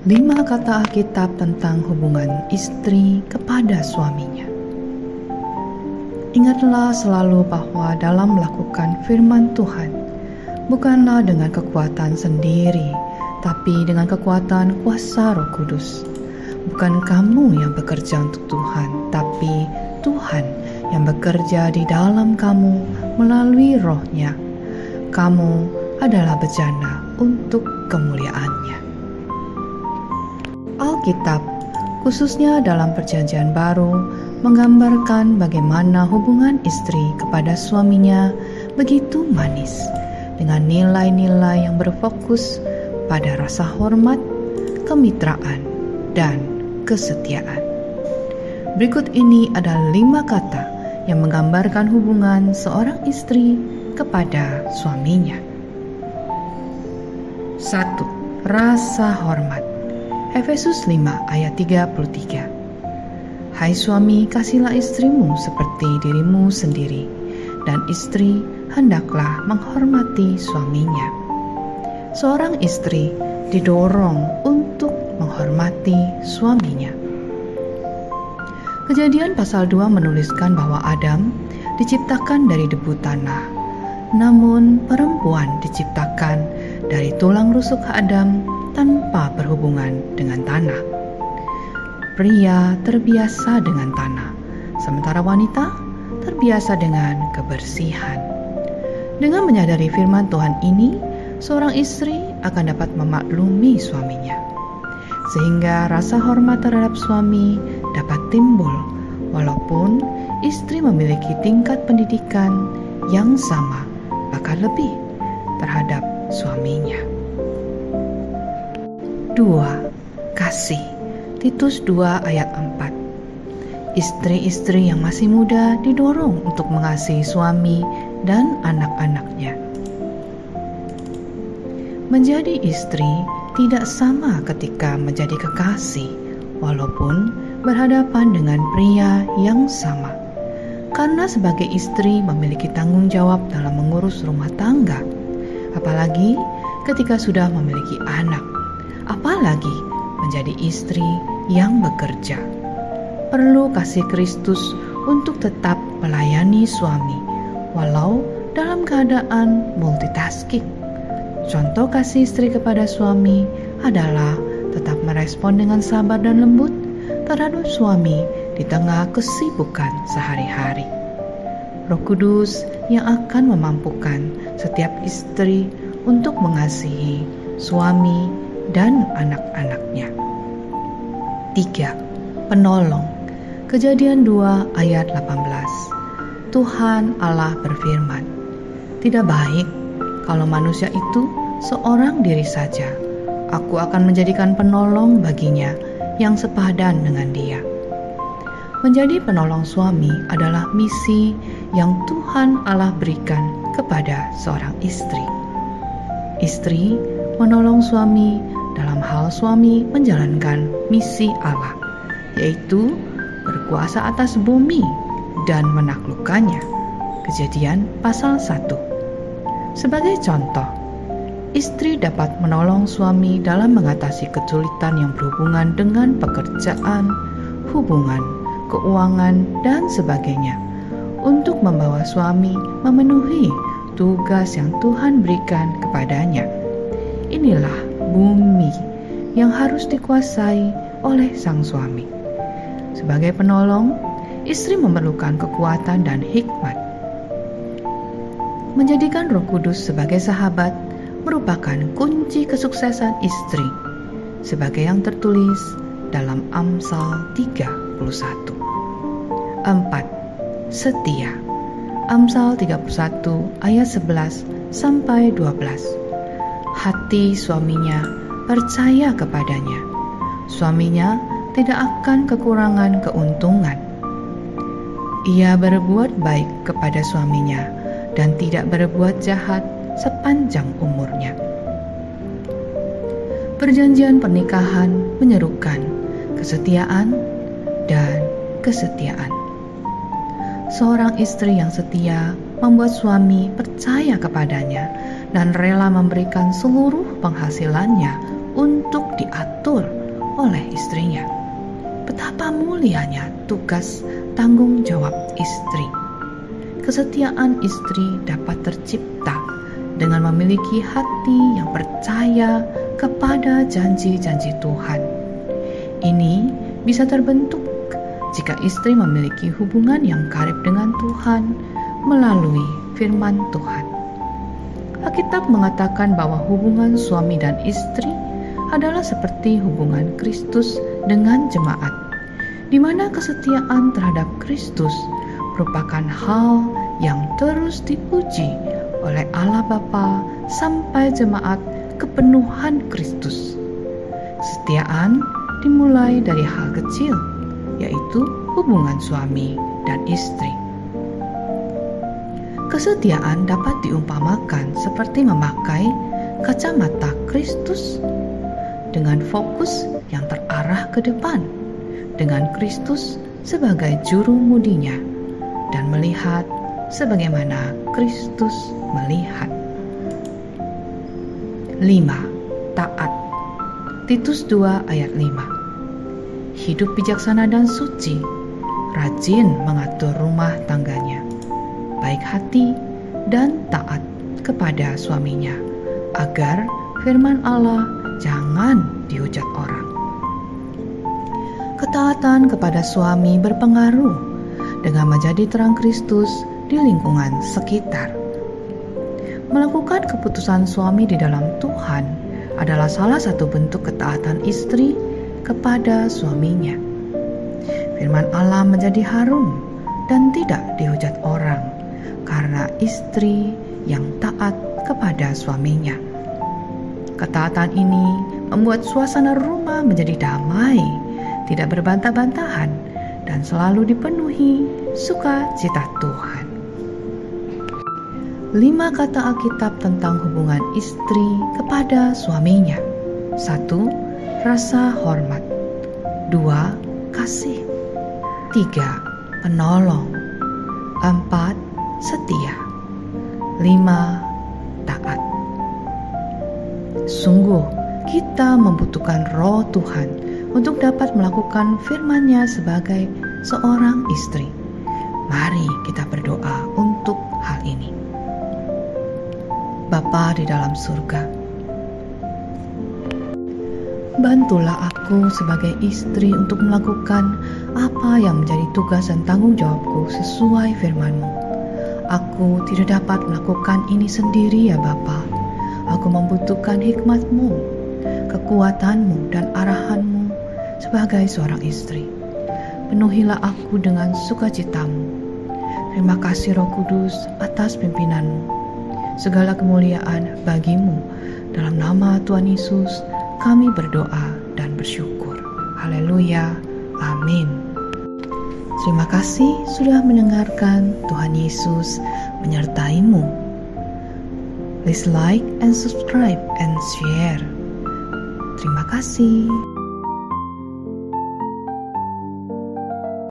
5 kata Alkitab tentang hubungan istri kepada suaminya. Ingatlah selalu bahwa dalam melakukan firman Tuhan, bukanlah dengan kekuatan sendiri, tapi dengan kekuatan kuasa Roh Kudus. Bukan kamu yang bekerja untuk Tuhan, tapi Tuhan yang bekerja di dalam kamu melalui Roh-Nya. Kamu adalah bejana untuk kemuliaan-Nya. Alkitab, khususnya dalam Perjanjian Baru, menggambarkan bagaimana hubungan istri kepada suaminya begitu manis, dengan nilai-nilai yang berfokus pada rasa hormat, kemitraan, dan kesetiaan. Berikut ini ada 5 kata yang menggambarkan hubungan seorang istri kepada suaminya. 1. Rasa hormat. Efesus 5 ayat 33. Hai suami, kasihlah istrimu seperti dirimu sendiri, dan istri hendaklah menghormati suaminya. Seorang istri didorong untuk menghormati suaminya. Kejadian pasal 2 menuliskan bahwa Adam diciptakan dari debu tanah, namun perempuan diciptakan dari tulang rusuk Adam tanpa berhubungan dengan tanah. Pria terbiasa dengan tanah, sementara wanita terbiasa dengan kebersihan. Dengan menyadari firman Tuhan ini, seorang istri akan dapat memaklumi suaminya, sehingga rasa hormat terhadap suami dapat timbul, walaupun istri memiliki tingkat pendidikan yang sama, bahkan lebih, terhadap suaminya. 2. Kasih. Titus 2 ayat 4. Istri-istri yang masih muda didorong untuk mengasihi suami dan anak-anaknya. Menjadi istri tidak sama ketika menjadi kekasih, walaupun berhadapan dengan pria yang sama. Karena sebagai istri memiliki tanggung jawab dalam mengurus rumah tangga, apalagi ketika sudah memiliki anak, apalagi menjadi istri yang bekerja. Perlu kasih Kristus untuk tetap melayani suami, walau dalam keadaan multitasking. Contoh kasih istri kepada suami adalah tetap merespon dengan sabar dan lembut terhadap suami di tengah kesibukan sehari-hari. Roh Kudus yang akan memampukan setiap istri untuk mengasihi suami dan anak-anaknya. 3. Penolong. Kejadian 2 ayat 18. Tuhan Allah berfirman, tidak baik kalau manusia itu seorang diri saja. Aku akan menjadikan penolong baginya yang sepadan dengan dia. Menjadi penolong suami adalah misi yang Tuhan Allah berikan kepada seorang istri. Istri menolong suami dalam hal suami menjalankan misi Allah, yaitu berkuasa atas bumi dan menaklukkannya. Kejadian pasal 1. Sebagai contoh, istri dapat menolong suami dalam mengatasi kesulitan yang berhubungan dengan pekerjaan, hubungan, keuangan, dan sebagainya, untuk membawa suami memenuhi tugas yang Tuhan berikan kepadanya. Inilah bumi yang harus dikuasai oleh sang suami. Sebagai penolong, istri memerlukan kekuatan dan hikmat. Menjadikan Roh Kudus sebagai sahabat merupakan kunci kesuksesan istri, sebagai yang tertulis dalam Amsal 31. 4. Setia. Amsal 31 ayat 11 sampai 12. Hati suaminya percaya kepadanya. Suaminya tidak akan kekurangan keuntungan. Ia berbuat baik kepada suaminya dan tidak berbuat jahat sepanjang umurnya. Perjanjian pernikahan menyerukan kesetiaan dan kesetiaan. Seorang istri yang setia membuat suami percaya kepadanya dan rela memberikan seluruh penghasilannya untuk diatur betapa mulianya tugas tanggung jawab istri. Kesetiaan istri dapat tercipta dengan memiliki hati yang percaya kepada janji-janji Tuhan. Ini bisa terbentuk jika istri memiliki hubungan yang karib dengan Tuhan melalui firman Tuhan. Alkitab mengatakan bahwa hubungan suami dan istri adalah seperti hubungan Kristus dengan jemaat, di mana kesetiaan terhadap Kristus merupakan hal yang terus dipuji oleh Allah Bapa sampai jemaat kepenuhan Kristus. Kesetiaan dimulai dari hal kecil, yaitu hubungan suami dan istri. Kesetiaan dapat diumpamakan seperti memakai kacamata Kristus dengan fokus yang terarah ke depan, dengan Kristus sebagai juru mudinya dan melihat sebagaimana Kristus melihat. 5. Taat. Titus 2 ayat 5. Hidup bijaksana dan suci, rajin mengatur rumah tangganya, baik hati dan taat kepada suaminya, agar firman Allah jangan dihujat orang. Ketaatan kepada suami berpengaruh dengan menjadi terang Kristus di lingkungan sekitar. Melakukan keputusan suami di dalam Tuhan adalah salah satu bentuk ketaatan istri kepada suaminya. Firman Allah menjadi harum dan tidak dihujat orang karena istri yang taat kepada suaminya. Ketaatan ini membuat suasana rumah menjadi damai, tidak berbantah-bantahan, dan selalu dipenuhi sukacita Tuhan. 5 kata Alkitab tentang hubungan istri kepada suaminya. 1. Rasa hormat. 2. Kasih. 3. Penolong. 4. Setia. 5. Taat. Sungguh, kita membutuhkan Roh Tuhan untuk dapat melakukan firman-Nya sebagai seorang istri. Mari kita berdoa untuk hal ini. Bapa di dalam surga, bantulah aku sebagai istri untuk melakukan apa yang menjadi tugas dan tanggung jawabku sesuai firman-Mu. Aku tidak dapat melakukan ini sendiri ya Bapa. Aku membutuhkan hikmat-Mu, kekuatan-Mu, dan arahan-Mu sebagai seorang istri. Penuhilah aku dengan sukacita-Mu. Terima kasih Roh Kudus atas pimpinan-Mu. Segala kemuliaan bagi-Mu. Dalam nama Tuhan Yesus kami berdoa dan bersyukur. Haleluya. Amin. Terima kasih sudah mendengarkan. Tuhan Yesus menyertai-mu. Please like and subscribe and share. Terima kasih.